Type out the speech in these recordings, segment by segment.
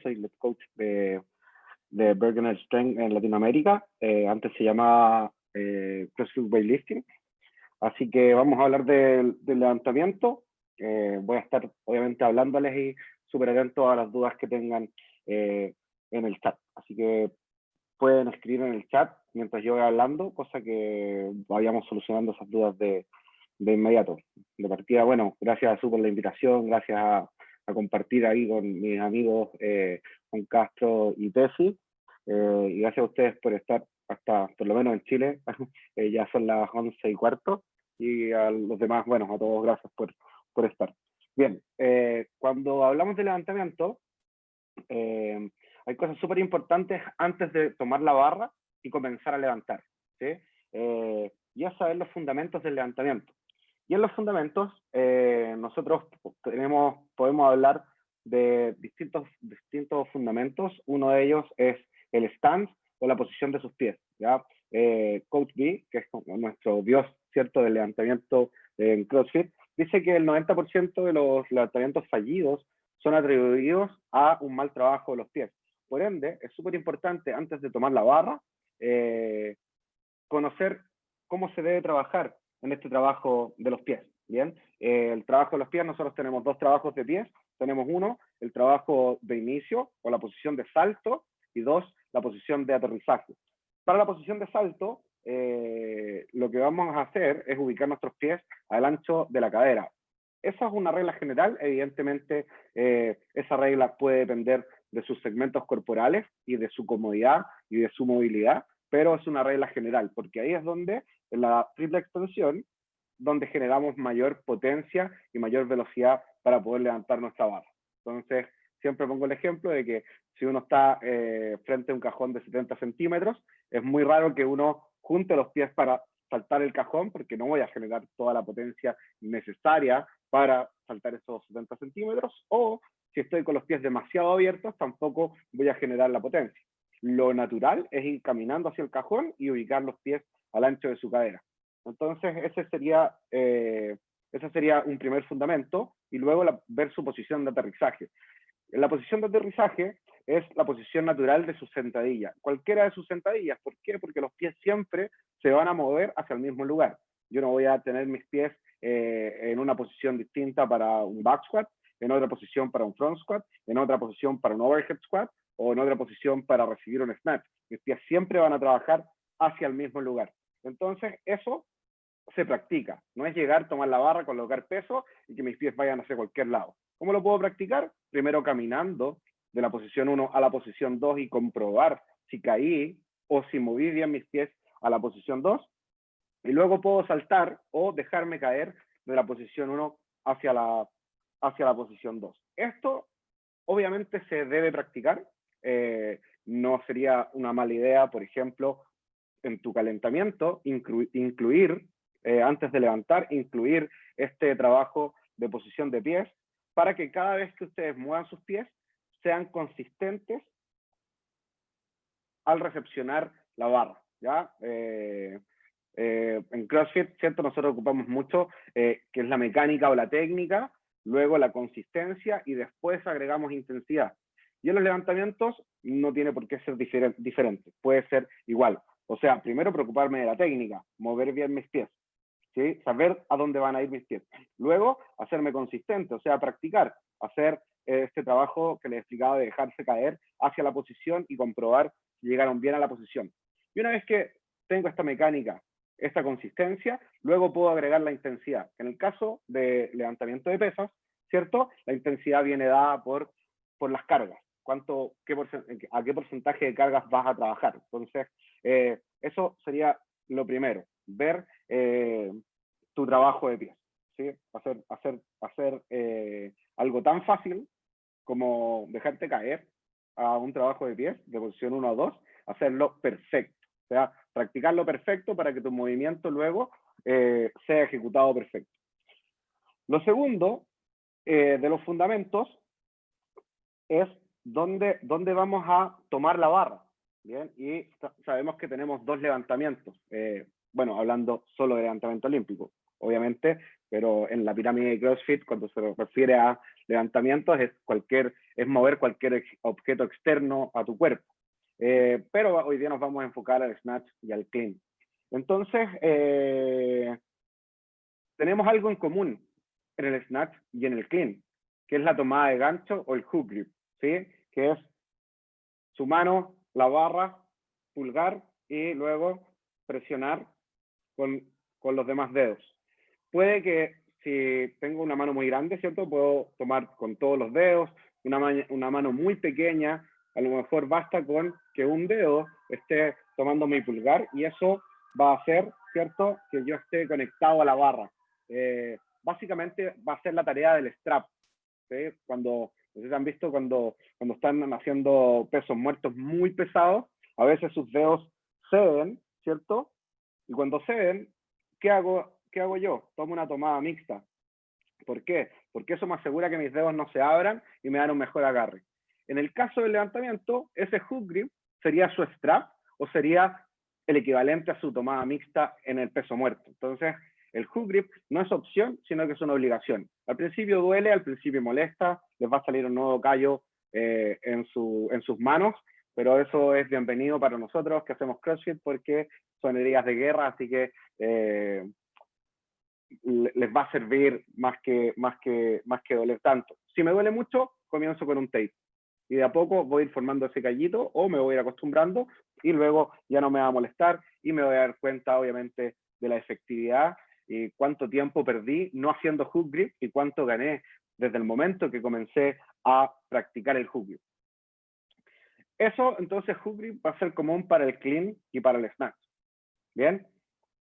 soy el coach de Bergen Strength en Latinoamérica. Antes se llamaba CrossFit Weightlifting. Así que vamos a hablar del levantamiento. Voy a estar obviamente hablándoles y súper atentos a las dudas que tengan en el chat. Así que pueden escribir en el chat mientras yo voy hablando, cosa que vayamos solucionando esas dudas de inmediato. De partida, bueno, gracias a Su por la invitación, gracias a compartir ahí con mis amigos Juan Castro y Tesi, y gracias a ustedes por estar hasta, por lo menos en Chile, ya son las 11:15, y a los demás, bueno, a todos gracias por estar. Bien, cuando hablamos de levantamiento, hay cosas súper importantes antes de tomar la barra y comenzar a levantar, ¿sí? Y es saber los fundamentos del levantamiento. Y en los fundamentos, nosotros podemos hablar de distintos fundamentos. Uno de ellos es el stance o la posición de sus pies, ¿ya? Coach B, que es nuestro dios, ¿cierto?, del levantamiento en CrossFit, dice que el 90% de los levantamientos fallidos son atribuidos a un mal trabajo de los pies. Por ende, es súper importante, antes de tomar la barra, conocer cómo se debe trabajar en este trabajo de los pies. Bien, el trabajo de los pies, nosotros tenemos dos trabajos de pies. Tenemos uno, el trabajo de inicio o la posición de salto, y dos, la posición de aterrizaje. Para la posición de salto, lo que vamos a hacer es ubicar nuestros pies al ancho de la cadera. Esa es una regla general. Evidentemente, esa regla puede depender de sus segmentos corporales y de su comodidad y de su movilidad, pero es una regla general, porque ahí es donde, en la triple extensión, donde generamos mayor potencia y mayor velocidad para poder levantar nuestra barra. Entonces, siempre pongo el ejemplo de que si uno está frente a un cajón de 70 centímetros, es muy raro que uno junte los pies para saltar el cajón, porque no voy a generar toda la potencia necesaria para saltar esos 70 centímetros, o si estoy con los pies demasiado abiertos, tampoco voy a generar la potencia. Lo natural es ir caminando hacia el cajón y ubicar los pies al ancho de su cadera. Entonces, ese sería un primer fundamento, y luego ver su posición de aterrizaje. La posición de aterrizaje es la posición natural de su sentadilla, cualquiera de sus sentadillas. ¿Por qué? Porque los pies siempre se van a mover hacia el mismo lugar. Yo no voy a tener mis pies en una posición distinta para un back squat, en otra posición para un front squat, en otra posición para un overhead squat, o en otra posición para recibir un snatch. Mis pies siempre van a trabajar hacia el mismo lugar. Entonces, eso se practica. No es llegar, tomar la barra, colocar peso y que mis pies vayan hacia cualquier lado. ¿Cómo lo puedo practicar? Primero caminando de la posición 1 a la posición 2 y comprobar si caí o si moví bien mis pies a la posición 2. Y luego puedo saltar o dejarme caer de la posición 1 hacia la posición 2. Esto obviamente se debe practicar. No sería una mala idea, por ejemplo, en tu calentamiento, incluir, antes de levantar, incluir este trabajo de posición de pies, para que cada vez que ustedes muevan sus pies, sean consistentes al recepcionar la barra, ¿ya? En CrossFit, ¿cierto? Nosotros ocupamos mucho, que es la mecánica o la técnica, luego la consistencia, y después agregamos intensidad. Y en los levantamientos no tiene por qué ser diferente, puede ser igual. O sea, primero preocuparme de la técnica, mover bien mis pies, ¿sí? Saber a dónde van a ir mis pies. Luego, hacerme consistente, o sea, practicar, hacer este trabajo que les explicaba de dejarse caer hacia la posición y comprobar si llegaron bien a la posición. Y una vez que tengo esta mecánica, esta consistencia, luego puedo agregar la intensidad. En el caso de levantamiento de pesas, ¿cierto? La intensidad viene dada por las cargas. ¿A qué porcentaje de cargas vas a trabajar? Entonces, eso sería lo primero, ver tu trabajo de pies, ¿sí? Hacer algo tan fácil como dejarte caer a un trabajo de pies, de posición 1 o 2, hacerlo perfecto. O sea, practicarlo perfecto para que tu movimiento luego sea ejecutado perfecto. Lo segundo de los fundamentos es dónde vamos a tomar la barra. Bien, y sabemos que tenemos dos levantamientos. Bueno, hablando solo de levantamiento olímpico. Obviamente pero en la pirámide de CrossFit, cuando se refiere a levantamientos, es mover cualquier objeto externo a tu cuerpo. Pero hoy día nos vamos a enfocar al snatch y al clean. Entonces, tenemos algo en común en el snatch y en el clean, que es la tomada de gancho o el hook grip, ¿sí? Que es su mano, la barra, pulgar y luego presionar con los demás dedos. Puede que si tengo una mano muy grande, ¿cierto? Puedo tomar con todos los dedos, una mano muy pequeña, a lo mejor basta con que un dedo esté tomando mi pulgar y eso va a hacer, ¿cierto? Que yo esté conectado a la barra. Básicamente va a ser la tarea del strap, ¿sí? Cuando, no sé si han visto, cuando están haciendo pesos muertos muy pesados, a veces sus dedos ceden, ¿cierto? Y cuando ceden, ¿qué hago yo? Tomo una tomada mixta. ¿Por qué? Porque eso me asegura que mis dedos no se abran y me dan un mejor agarre. En el caso del levantamiento, ese hook grip sería su strap o sería el equivalente a su tomada mixta en el peso muerto. Entonces, el hook grip no es opción, sino que es una obligación. Al principio duele, al principio molesta, les va a salir un nuevo callo en sus manos, pero eso es bienvenido para nosotros que hacemos CrossFit porque son heridas de guerra, así que les va a servir más que doler tanto. Si me duele mucho, comienzo con un tape. Y de a poco voy a ir formando ese callito o me voy a ir acostumbrando y luego ya no me va a molestar y me voy a dar cuenta, obviamente, de la efectividad y cuánto tiempo perdí no haciendo hook grip y cuánto gané desde el momento que comencé a practicar el hook grip. Eso, entonces, hook grip va a ser común para el clean y para el snatch. ¿Bien?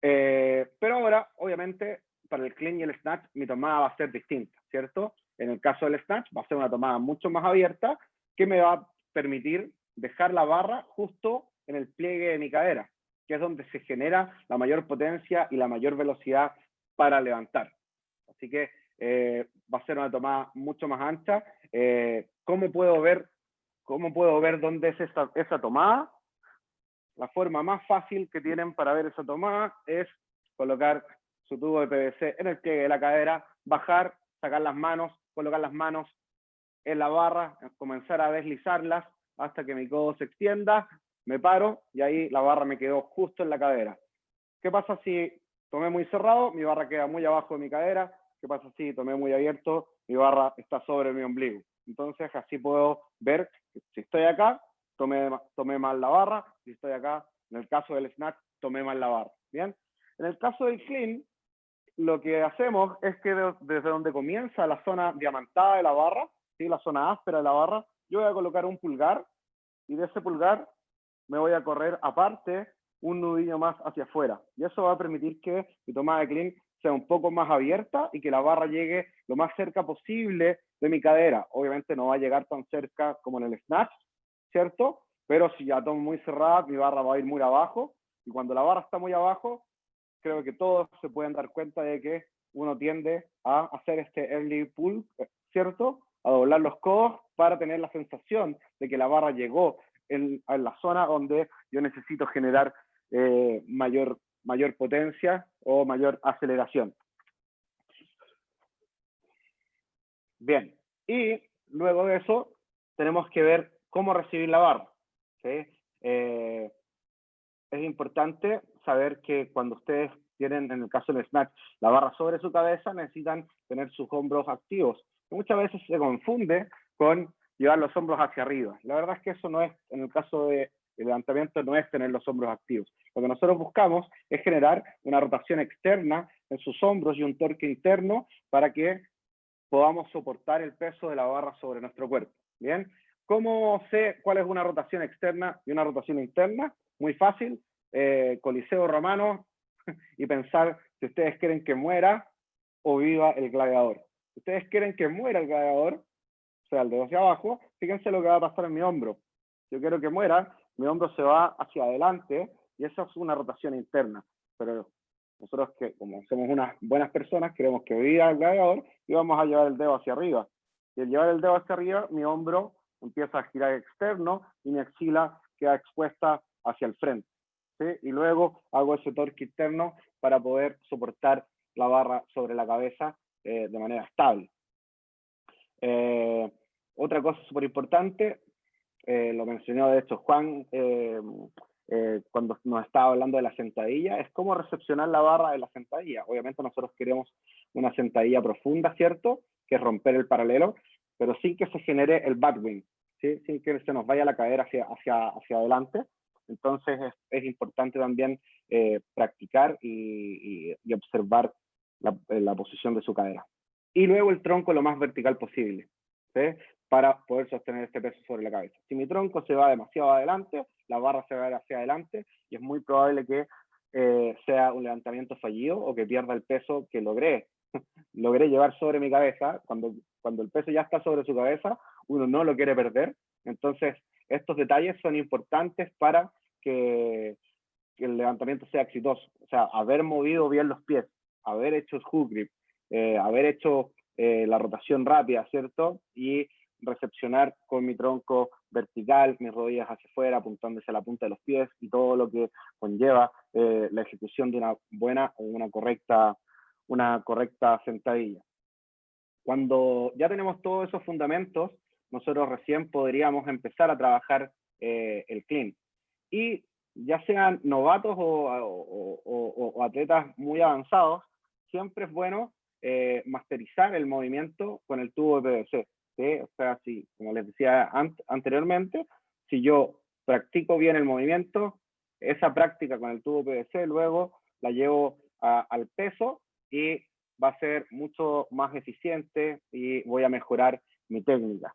Pero ahora, obviamente, para el clean y el snatch, mi tomada va a ser distinta, ¿cierto? En el caso del snatch, va a ser una tomada mucho más abierta que me va a permitir dejar la barra justo en el pliegue de mi cadera, que es donde se genera la mayor potencia y la mayor velocidad para levantar. Así que va a ser una tomada mucho más ancha. ¿Cómo puedo ver dónde es esa tomada? La forma más fácil que tienen para ver esa tomada es colocar su tubo de PVC en el pliegue de la cadera, bajar, sacar las manos, colocar las manos en la barra, comenzar a deslizarlas hasta que mi codo se extienda, me paro y ahí la barra me quedó justo en la cadera. ¿Qué pasa si tomé muy cerrado? Mi barra queda muy abajo de mi cadera. ¿Qué pasa si tomé muy abierto? Mi barra está sobre mi ombligo. Entonces así puedo ver que si estoy acá, tomé mal la barra, si estoy acá, en el caso del snatch, tomé mal la barra. ¿Bien? En el caso del clean, lo que hacemos es que desde donde comienza la zona diamantada de la barra, ¿sí? La zona áspera de la barra, yo voy a colocar un pulgar y de ese pulgar me voy a correr aparte un nudillo más hacia afuera. Y eso va a permitir que mi tomada de clean sea un poco más abierta y que la barra llegue lo más cerca posible de mi cadera. Obviamente no va a llegar tan cerca como en el snatch, ¿cierto? Pero si ya tomo muy cerrada, mi barra va a ir muy abajo. Y cuando la barra está muy abajo, creo que todos se pueden dar cuenta de que uno tiende a hacer este early pull, ¿cierto? A doblar los codos para tener la sensación de que la barra llegó en la zona donde yo necesito generar mayor potencia o mayor aceleración. Bien, y luego de eso tenemos que ver cómo recibir la barra, ¿sí? Es importante saber que cuando ustedes tienen, en el caso del snatch, la barra sobre su cabeza, necesitan tener sus hombros activos. Muchas veces se confunde con llevar los hombros hacia arriba. La verdad es que eso no es, en el caso de levantamiento, no es tener los hombros activos. Lo que nosotros buscamos es generar una rotación externa en sus hombros y un torque interno para que podamos soportar el peso de la barra sobre nuestro cuerpo. ¿Bien? ¿Cómo sé cuál es una rotación externa y una rotación interna? Muy fácil, Coliseo Romano y pensar si ustedes quieren que muera o viva el gladiador. Si ustedes quieren que muera el gladiador, o sea, el dedo hacia abajo, fíjense lo que va a pasar en mi hombro. Yo quiero que muera, mi hombro se va hacia adelante y esa es una rotación interna. Pero nosotros, que como somos unas buenas personas, queremos que viva el gladiador y vamos a llevar el dedo hacia arriba. Y al llevar el dedo hacia arriba, mi hombro empieza a girar externo y mi axila queda expuesta hacia el frente. ¿sí? Y luego hago ese torque interno para poder soportar la barra sobre la cabeza de manera estable. Otra cosa súper importante, lo mencionó de hecho Juan cuando nos estaba hablando de la sentadilla, es cómo recepcionar la barra de la sentadilla. Obviamente nosotros queremos una sentadilla profunda, ¿cierto? Que es romper el paralelo, pero sin que se genere el backwing, ¿sí? Sin que se nos vaya la cadera hacia adelante. Entonces es importante también practicar y observar la posición de su cadera. Y luego el tronco lo más vertical posible, ¿sí? Para poder sostener este peso sobre la cabeza. Si mi tronco se va demasiado adelante, la barra se va a ir hacia adelante y es muy probable que sea un levantamiento fallido o que pierda el peso que logré llevar sobre mi cabeza. Cuando el peso ya está sobre su cabeza, uno no lo quiere perder. Entonces, estos detalles son importantes para que el levantamiento sea exitoso. O sea, haber movido bien los pies, haber hecho el hook grip, haber hecho la rotación rápida, ¿cierto? Y recepcionar con mi tronco vertical, mis rodillas hacia afuera, apuntándose a la punta de los pies y todo lo que conlleva la ejecución de una buena o una correcta sentadilla. Cuando ya tenemos todos esos fundamentos, nosotros recién podríamos empezar a trabajar el clean. Y ya sean novatos o atletas muy avanzados, siempre es bueno masterizar el movimiento con el tubo de PVC. ¿Sí? O sea, si, como les decía anteriormente, si yo practico bien el movimiento, esa práctica con el tubo PVC luego la llevo al peso y va a ser mucho más eficiente y voy a mejorar mi técnica.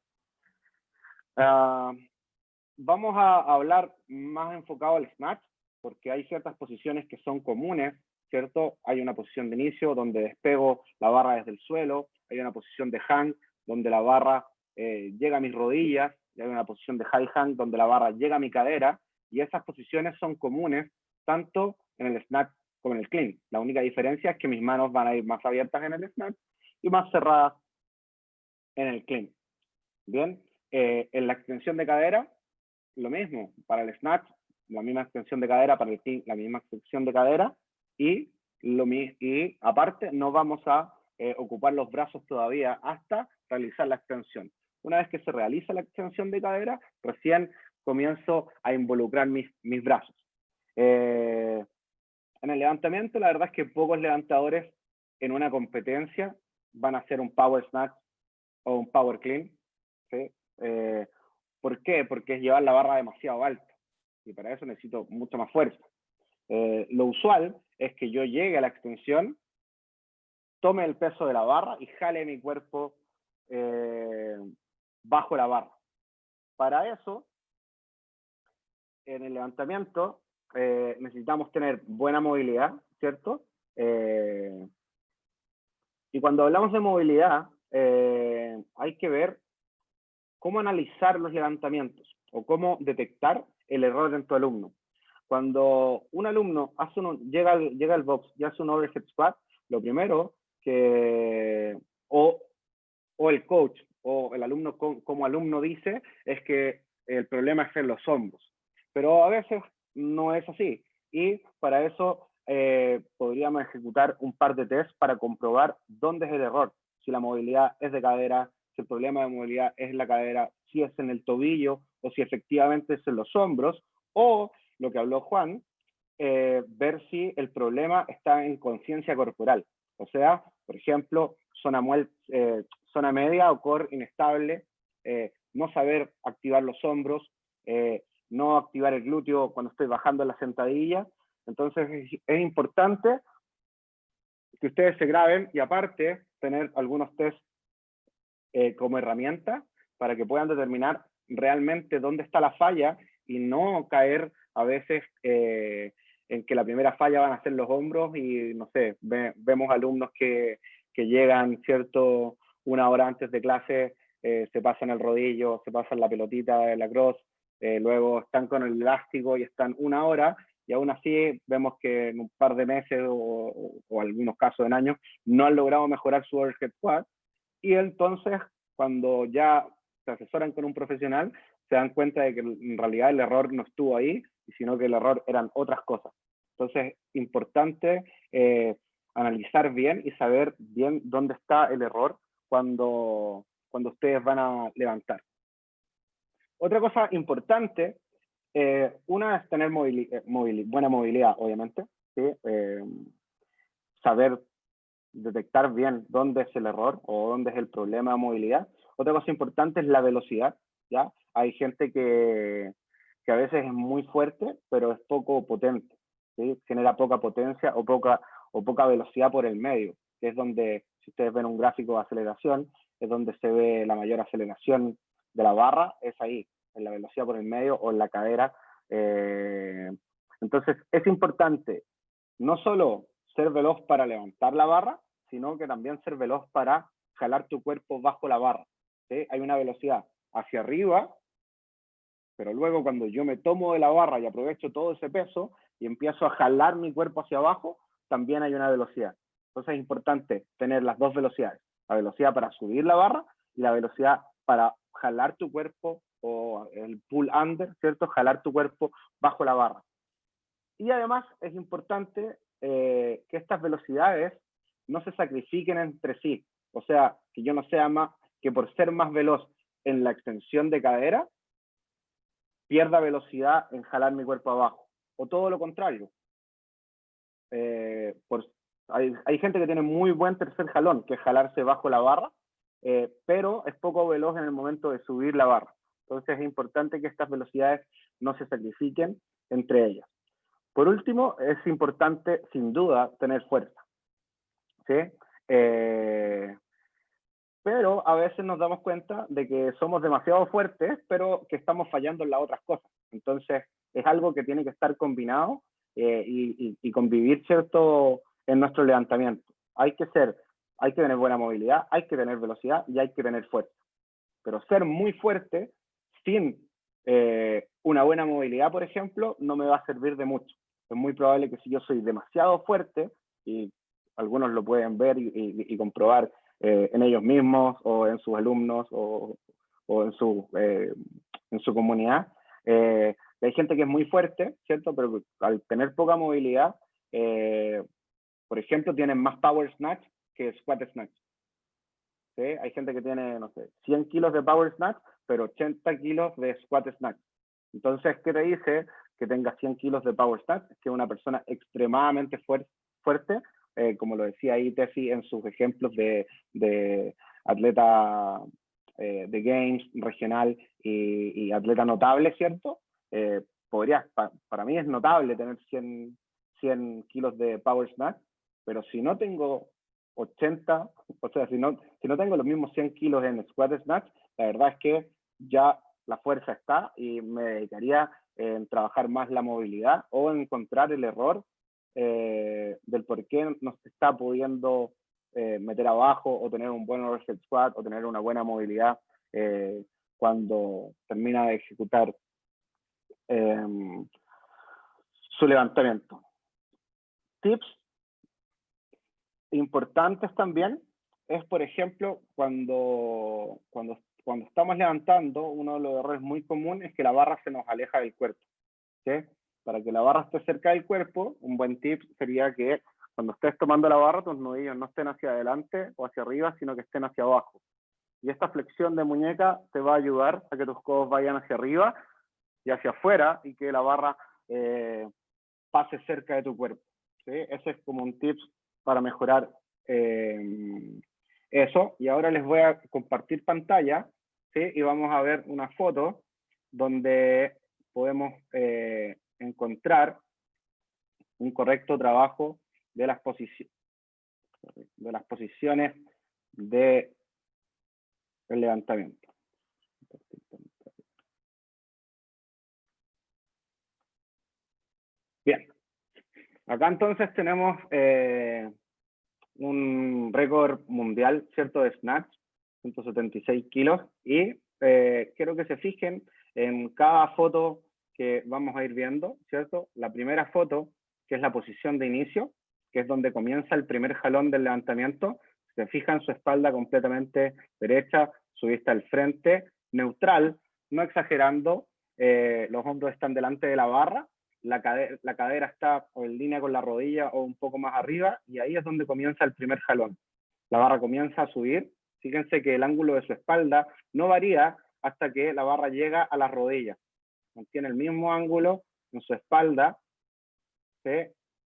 Vamos a hablar más enfocado al snatch, porque hay ciertas posiciones que son comunes, ¿cierto? Hay una posición de inicio donde despego la barra desde el suelo, hay una posición de hang donde la barra llega a mis rodillas, y hay una posición de high hang donde la barra llega a mi cadera, y esas posiciones son comunes tanto en el snatch como en el clean. La única diferencia es que mis manos van a ir más abiertas en el snatch y más cerradas en el clean. Bien, en la extensión de cadera, lo mismo, para el snatch, la misma extensión de cadera, para el clean, la misma extensión de cadera, y aparte no vamos a ocupar los brazos todavía hasta realizar la extensión. Una vez que se realiza la extensión de cadera, recién comienzo a involucrar mis brazos. En el levantamiento, la verdad es que pocos levantadores en una competencia van a hacer un power snatch o un power clean, ¿sí? ¿Por qué? Porque es llevar la barra demasiado alta y para eso necesito mucha más fuerza. Lo usual es que yo llegue a la extensión, tome el peso de la barra y jale mi cuerpo bajo la barra. Para eso, en el levantamiento, necesitamos tener buena movilidad, ¿cierto? Y cuando hablamos de movilidad, hay que ver cómo analizar los levantamientos o cómo detectar el error en tu alumno. Cuando un alumno llega al box y hace un overhead squat, lo primero que o el coach o el alumno como alumno dice es que el problema es en los hombros. Pero a veces no es así. Y para eso podríamos ejecutar un par de tests para comprobar dónde es el error. Si la movilidad es de cadera, si el problema de movilidad es en la cadera, si es en el tobillo o si efectivamente es en los hombros, o lo que habló Juan, ver si el problema está en conciencia corporal. O sea, por ejemplo, zona media o core inestable, no saber activar los hombros, no activar el glúteo cuando estoy bajando la sentadilla. Entonces es importante que ustedes se graben y aparte tener algunos test como herramienta para que puedan determinar realmente dónde está la falla y no caer a veces en que la primera falla van a ser los hombros y no sé, vemos alumnos que llegan, ¿cierto? Una hora antes de clase, se pasan el rodillo, se pasan la pelotita de la cross, luego están con el elástico y están una hora y aún así vemos que en un par de meses o algunos casos en años no han logrado mejorar su overhead squat. Y entonces, cuando ya se asesoran con un profesional, se dan cuenta de que en realidad el error no estuvo ahí, sino que el error eran otras cosas. Entonces, importante analizar bien y saber bien dónde está el error cuando ustedes van a levantar. Otra cosa importante, una es tener buena movilidad, obviamente, ¿sí? Saber detectar bien dónde es el error o dónde es el problema de movilidad. Otra cosa importante es la velocidad, ¿ya? Hay gente que a veces es muy fuerte, pero es poco potente, ¿sí? Genera poca potencia o poca velocidad por el medio, que es donde, si ustedes ven un gráfico de aceleración, es donde se ve la mayor aceleración de la barra, es ahí, en la velocidad por el medio o en la cadera. Entonces, es importante no solo ser veloz para levantar la barra, sino que también ser veloz para jalar tu cuerpo bajo la barra, ¿sí? Hay una velocidad hacia arriba, pero luego cuando yo me tomo de la barra y aprovecho todo ese peso y empiezo a jalar mi cuerpo hacia abajo, también hay una velocidad. Entonces es importante tener las dos velocidades, la velocidad para subir la barra y la velocidad para jalar tu cuerpo, o el pull under, ¿cierto? Jalar tu cuerpo bajo la barra. Y además es importante que estas velocidades no se sacrifiquen entre sí. O sea, que yo no sea más, que por ser más veloz en la extensión de cadera, pierda velocidad en jalar mi cuerpo abajo. O todo lo contrario. Hay gente que tiene muy buen tercer jalón, que es jalarse bajo la barra, pero es poco veloz en el momento de subir la barra. Entonces es importante que estas velocidades no se sacrifiquen entre ellas. Por último, es importante, sin duda, tener fuerza, ¿sí? Pero a veces nos damos cuenta de que somos demasiado fuertes, pero que estamos fallando en las otras cosas. Entonces, es algo que tiene que estar combinado y convivir, ¿cierto?, en nuestro levantamiento. Hay que tener buena movilidad, hay que tener velocidad y hay que tener fuerza. Pero ser muy fuerte sin una buena movilidad, por ejemplo, no me va a servir de mucho. Es muy probable que si yo soy demasiado fuerte, y algunos lo pueden ver y comprobar en ellos mismos o en sus alumnos o en su comunidad, hay gente que es muy fuerte, ¿cierto? Pero al tener poca movilidad, por ejemplo, tienen más power snatch que squat snatch. ¿Sí? Hay gente que tiene, no sé, 100 kilos de power snatch, pero 80 kilos de squat snatch. Entonces, ¿qué te dice que tenga 100 kilos de power snatch? Que es una persona extremadamente fuerte, como lo decía ahí Tefi en sus ejemplos de atleta de games regional y atleta notable, ¿cierto? Para mí es notable tener 100 kilos de power snatch, pero si no tengo 80, o sea, si no tengo los mismos 100 kilos en squat snatch, la verdad es que ya la fuerza está y me dedicaría en trabajar más la movilidad o en encontrar el error del por qué no se está pudiendo meter abajo o tener un buen overhead squat o tener una buena movilidad cuando termina de ejecutar su levantamiento. Tips importantes también es, por ejemplo, cuando estamos levantando, uno de los errores muy comunes es que la barra se nos aleja del cuerpo, ¿sí? Para que la barra esté cerca del cuerpo, un buen tip sería que cuando estés tomando la barra, tus nudillos no estén hacia adelante o hacia arriba, sino que estén hacia abajo. Y esta flexión de muñeca te va a ayudar a que tus codos vayan hacia arriba y hacia afuera y que la barra pase cerca de tu cuerpo, ¿sí? Ese es como un tip para mejorar eso. Y ahora les voy a compartir pantalla, ¿sí? Y vamos a ver una foto donde podemos encontrar un correcto trabajo de las posiciones del levantamiento. Bien, acá entonces tenemos un récord mundial, ¿cierto?, de snatch, 176 kilos, y quiero que se fijen en cada foto que vamos a ir viendo, ¿cierto? La primera foto, que es la posición de inicio, que es donde comienza el primer jalón del levantamiento, se fijan su espalda completamente derecha, su vista al frente, neutral, no exagerando, los hombros están delante de la barra, la cadera está o en línea con la rodilla o un poco más arriba, y ahí es donde comienza el primer jalón. La barra comienza a subir. Fíjense que el ángulo de su espalda no varía hasta que la barra llega a las rodillas. Mantiene el mismo ángulo en su espalda, ¿sí?,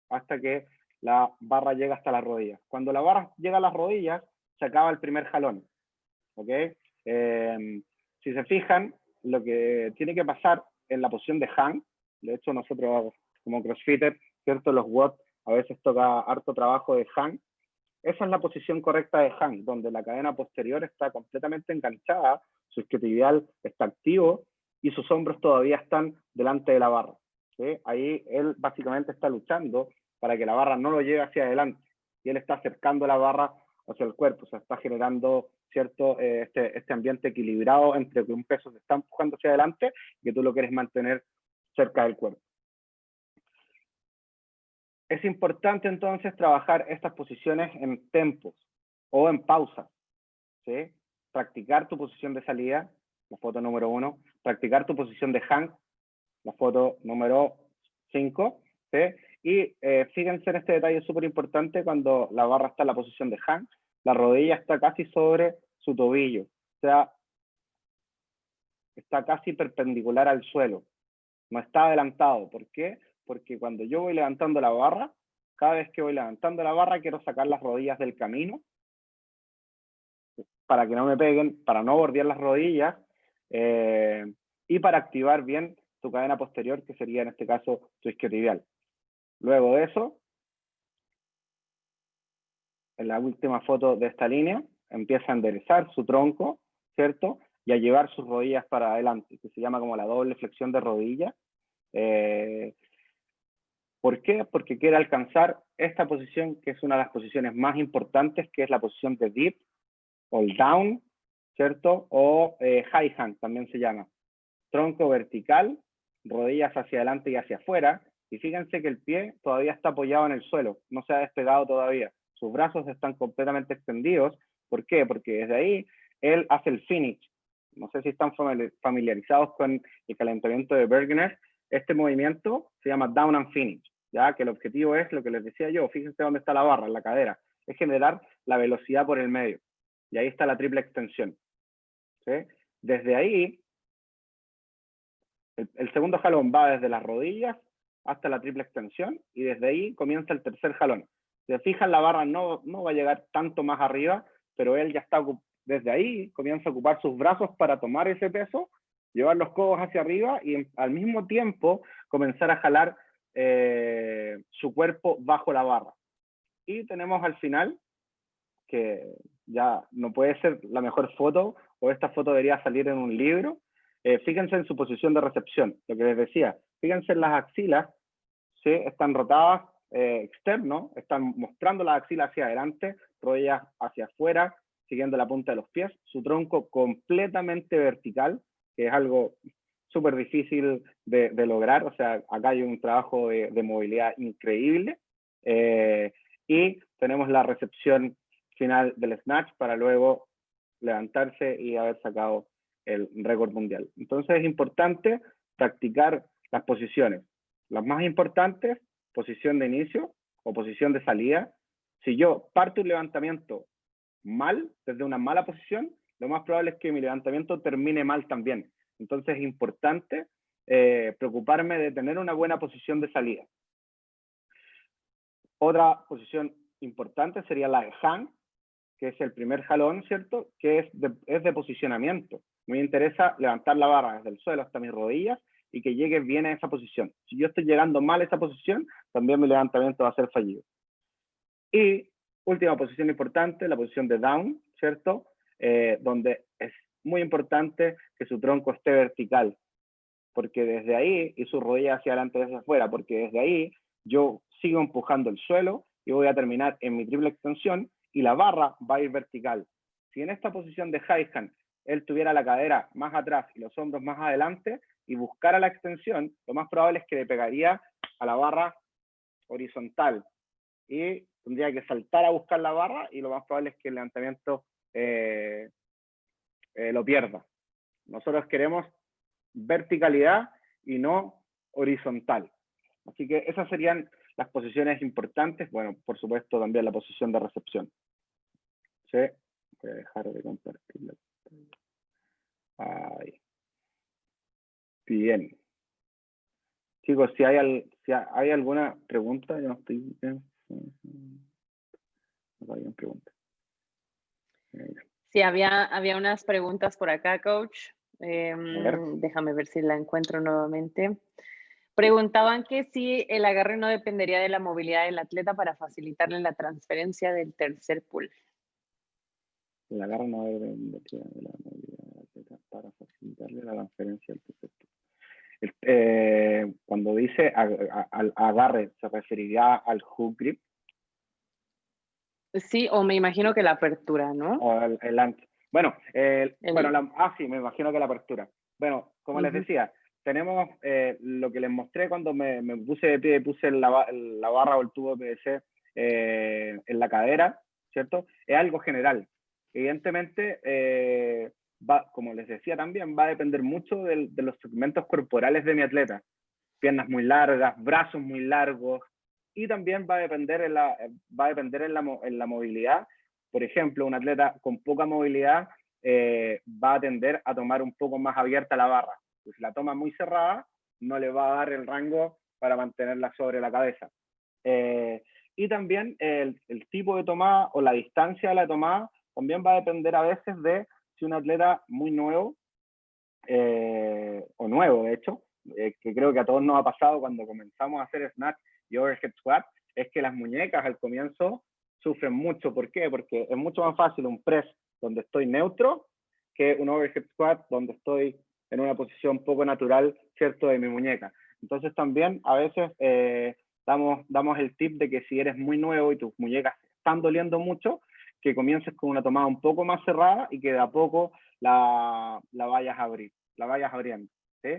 hasta que la barra llega hasta las rodillas. Cuando la barra llega a las rodillas, se acaba el primer jalón. ¿Ok? Si se fijan, lo que tiene que pasar en la posición de hang, de hecho nosotros como crossfitter, ¿cierto? Los WOD a veces toca harto trabajo de hang. Esa es la posición correcta de hang, donde la cadena posterior está completamente enganchada, su isquiotibial está activo y sus hombros todavía están delante de la barra. ¿Sí? Ahí él básicamente está luchando para que la barra no lo lleve hacia adelante, y él está acercando la barra hacia el cuerpo, o sea, está generando, ¿cierto?, este ambiente equilibrado entre que un peso se está empujando hacia adelante y que tú lo quieres mantener cerca del cuerpo. Es importante entonces trabajar estas posiciones en tempos o en pausas, ¿sí? Practicar tu posición de salida, la foto número 1, practicar tu posición de hang, la foto número 5, ¿sí? Y fíjense en este detalle súper importante: cuando la barra está en la posición de hang, la rodilla está casi sobre su tobillo, o sea, está casi perpendicular al suelo, no está adelantado. ¿Por qué? Porque cuando yo voy levantando la barra, cada vez que voy levantando la barra, quiero sacar las rodillas del camino para que no me peguen, para no bordear las rodillas, y para activar bien tu cadena posterior, que sería en este caso tu isquiotibial. Luego de eso, en la última foto de esta línea, empieza a enderezar su tronco, ¿cierto? Y a llevar sus rodillas para adelante, que se llama como la doble flexión de rodilla. ¿Por qué? Porque quiere alcanzar esta posición, que es una de las posiciones más importantes, que es la posición de dip o el down, ¿cierto? O high hang también se llama. Tronco vertical, rodillas hacia adelante y hacia afuera, y fíjense que el pie todavía está apoyado en el suelo, no se ha despegado todavía. Sus brazos están completamente extendidos. ¿Por qué? Porque desde ahí él hace el finish. No sé si están familiarizados con el calentamiento de Bergner. Este movimiento se llama down and finish, ya que el objetivo es lo que les decía yo. Fíjense dónde está la barra, en la cadera. Es generar la velocidad por el medio. Y ahí está la triple extensión, ¿sí? Desde ahí, el segundo jalón va desde las rodillas hasta la triple extensión, y desde ahí comienza el tercer jalón. Si se fijan, la barra no va a llegar tanto más arriba, pero él ya está, desde ahí comienza a ocupar sus brazos para tomar ese peso, llevar los codos hacia arriba y al mismo tiempo comenzar a jalar su cuerpo bajo la barra. Y tenemos al final, que ya no puede ser la mejor foto, o esta foto debería salir en un libro. Fíjense en su posición de recepción, lo que les decía. Fíjense en las axilas, ¿sí? Están rotadas externo, están mostrando las axilas hacia adelante, rodillas hacia afuera, siguiendo la punta de los pies, su tronco completamente vertical, que es algo súper difícil de lograr. O sea, acá hay un trabajo de movilidad increíble. Y tenemos la recepción final del snatch para luego levantarse y haber sacado el récord mundial. Entonces es importante practicar las posiciones. Las más importantes: posición de inicio o posición de salida. Si yo parto un levantamiento mal, desde una mala posición, lo más probable es que mi levantamiento termine mal también. Entonces es importante preocuparme de tener una buena posición de salida. Otra posición importante sería la de hang, que es el primer jalón, ¿cierto? Que es de posicionamiento. Me interesa levantar la barra desde el suelo hasta mis rodillas y que llegue bien a esa posición. Si yo estoy llegando mal a esa posición, también mi levantamiento va a ser fallido. Y última posición importante, la posición de down, ¿cierto? Donde es muy importante que su tronco esté vertical, porque desde ahí, y su rodilla hacia adelante y hacia afuera, porque desde ahí yo sigo empujando el suelo y voy a terminar en mi triple extensión y la barra va a ir vertical. Si en esta posición de high hang él tuviera la cadera más atrás y los hombros más adelante y buscara la extensión, lo más probable es que le pegaría a la barra horizontal y tendría que saltar a buscar la barra, y lo más probable es que el levantamiento lo pierda. Nosotros queremos verticalidad y no horizontal. Así que esas serían las posiciones importantes. Bueno, por supuesto, también la posición de recepción. ¿Sí? Voy a dejar de compartirla. Ahí. Bien. Chicos, si hay alguna pregunta, yo no estoy... No hay pregunta. Sí, había unas preguntas por acá, coach. Déjame ver si la encuentro nuevamente. Preguntaban que si el agarre no dependería de la movilidad del atleta para facilitarle la transferencia del tercer pull. El agarre no dependería de la movilidad del atleta para facilitarle la transferencia del tercer pull. Cuando dice al agarre, ¿se referiría al hook grip? Sí, o me imagino que la apertura, ¿no? O el antes. Bueno, sí, me imagino que la apertura. Bueno, como les decía, tenemos lo que les mostré cuando me puse de pie, puse la barra o el tubo de PVC en la cadera, ¿cierto? Es algo general. Evidentemente, como les decía también, va a depender mucho de los segmentos corporales de mi atleta. Piernas muy largas, brazos muy largos, y también va a depender en la movilidad. Por ejemplo, un atleta con poca movilidad va a tender a tomar un poco más abierta la barra. Pues si la toma muy cerrada, no le va a dar el rango para mantenerla sobre la cabeza. Y también el tipo de tomada o la distancia de la tomada también va a depender a veces de si un atleta muy nuevo, o nuevo de hecho, que creo que a todos nos ha pasado cuando comenzamos a hacer snatch y overhead squat, es que las muñecas al comienzo sufren mucho. ¿Por qué? Porque es mucho más fácil un press donde estoy neutro que un overhead squat donde estoy en una posición poco natural, ¿cierto?, de mi muñeca. Entonces también a veces damos el tip de que si eres muy nuevo y tus muñecas están doliendo mucho, que comiences con una tomada un poco más cerrada y que de a poco la vayas abriendo, ¿sí?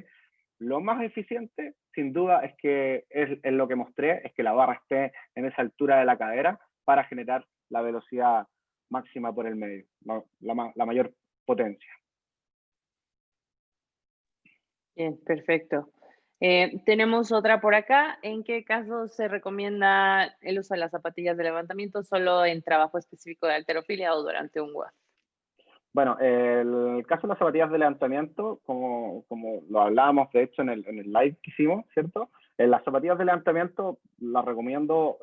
Lo más eficiente, sin duda, es que es lo que mostré, es que la barra esté en esa altura de la cadera para generar la velocidad máxima por el medio, la mayor potencia. Bien, perfecto. Tenemos otra por acá. ¿En qué caso se recomienda el uso de las zapatillas de levantamiento solo en trabajo específico de halterofilia o durante un WOD? Bueno, el caso de las zapatillas de levantamiento, como lo hablábamos de hecho en el live que hicimos, ¿cierto? Las zapatillas de levantamiento las recomiendo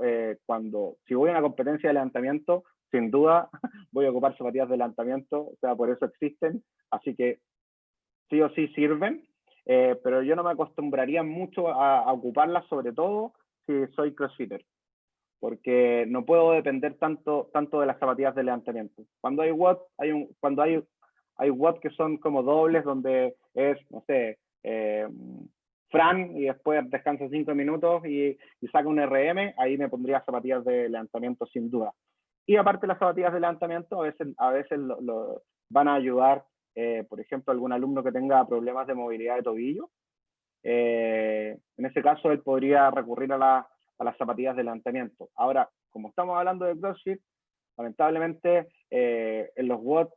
si voy a una competencia de levantamiento, sin duda voy a ocupar zapatillas de levantamiento, o sea, por eso existen, así que sí o sí sirven, pero yo no me acostumbraría mucho a ocuparlas, sobre todo si soy crossfitter, porque no puedo depender tanto de las zapatillas de levantamiento. Cuando hay WOD, hay WOD que son como dobles, donde es, no sé, Fran, y después descansa 5 minutos y saca un RM, ahí me pondría zapatillas de levantamiento sin duda. Y aparte las zapatillas de levantamiento a veces van a ayudar, por ejemplo, algún alumno que tenga problemas de movilidad de tobillo. En ese caso, él podría recurrir a las zapatillas de levantamiento. Ahora, como estamos hablando de CrossFit, lamentablemente en los WOD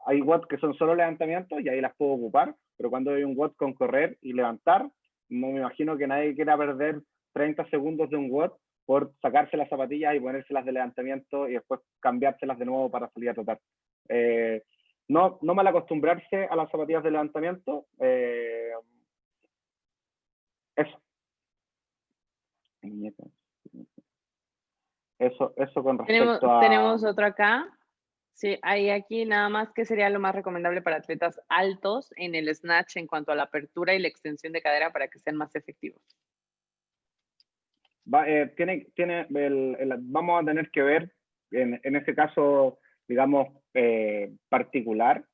hay WOD que son solo levantamientos y ahí las puedo ocupar, pero cuando hay un WOD con correr y levantar, no me imagino que nadie quiera perder 30 segundos de un WOD por sacarse las zapatillas y ponérselas de levantamiento y después cambiárselas de nuevo para salir a trotar. No mal acostumbrarse a las zapatillas de levantamiento. Eso con respecto a... Tenemos otro acá. Sí, hay aquí nada más que sería lo más recomendable para atletas altos en el snatch en cuanto a la apertura y la extensión de cadera para que sean más efectivos. Vamos a tener que ver en ese caso, digamos, particular,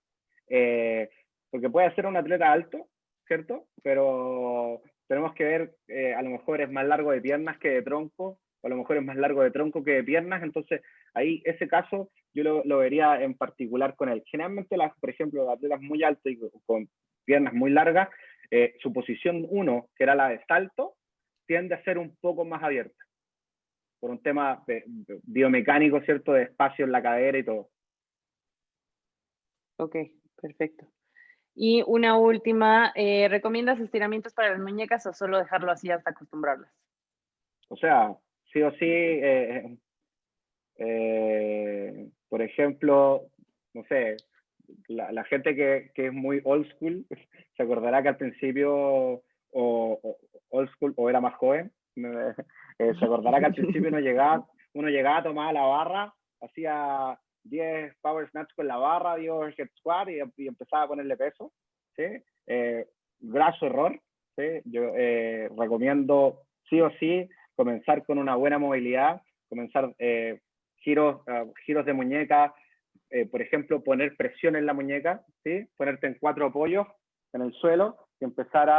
porque puede ser un atleta alto, ¿cierto? Pero tenemos que ver, a lo mejor es más largo de piernas que de tronco, o a lo mejor es más largo de tronco que de piernas, entonces ahí ese caso yo lo vería en particular con él. Generalmente, por ejemplo, los atletas muy altos y con piernas muy largas, su posición 1, que era la de salto, tiende a ser un poco más abierta, por un tema biomecánico, ¿cierto? De espacio en la cadera y todo. Ok, perfecto. Y una última, ¿recomiendas estiramientos para las muñecas o solo dejarlo así hasta acostumbrarlas? O sea, sí o sí, por ejemplo, no sé, la gente que es muy old school se acordará que al principio, old school, o era más joven, se acordará que al principio uno llegaba, tomaba la barra, hacía 10 power snatch con la barra, 10 overhead squat y empezaba a ponerle peso, ¿sí? Graso error, ¿sí? Yo recomiendo sí o sí comenzar con una buena movilidad, comenzar giros de muñeca, por ejemplo, poner presión en la muñeca, ¿sí? Ponerte en 4 apoyos en el suelo y empezar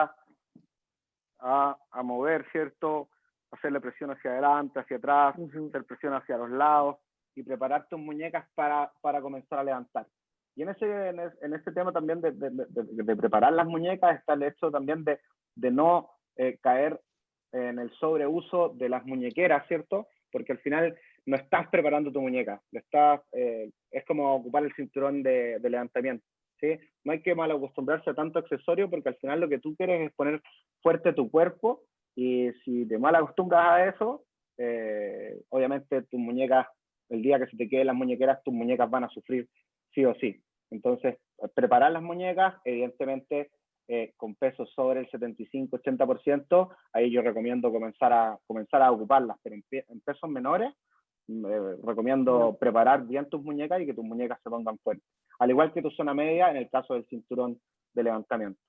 a mover, ¿cierto? Hacerle presión hacia adelante, hacia atrás, hacer presión hacia los lados y preparar tus muñecas para comenzar a levantar. Y en ese tema también de preparar las muñecas está el hecho también de no caer en el sobreuso de las muñequeras, ¿cierto? Porque al final no estás preparando tu muñeca, es como ocupar el cinturón de levantamiento, ¿sí? No hay que mal acostumbrarse a tanto accesorio porque al final lo que tú quieres es poner fuerte tu cuerpo y si te mal acostumbras a eso, obviamente tus muñecas, el día que se te queden las muñequeras, tus muñecas van a sufrir sí o sí. Entonces, preparar las muñecas, evidentemente, con pesos sobre el 75-80%, ahí yo recomiendo comenzar a ocuparlas, pero en pesos menores, recomiendo preparar bien tus muñecas y que tus muñecas se pongan fuertes. Al igual que tu zona media en el caso del cinturón de levantamiento.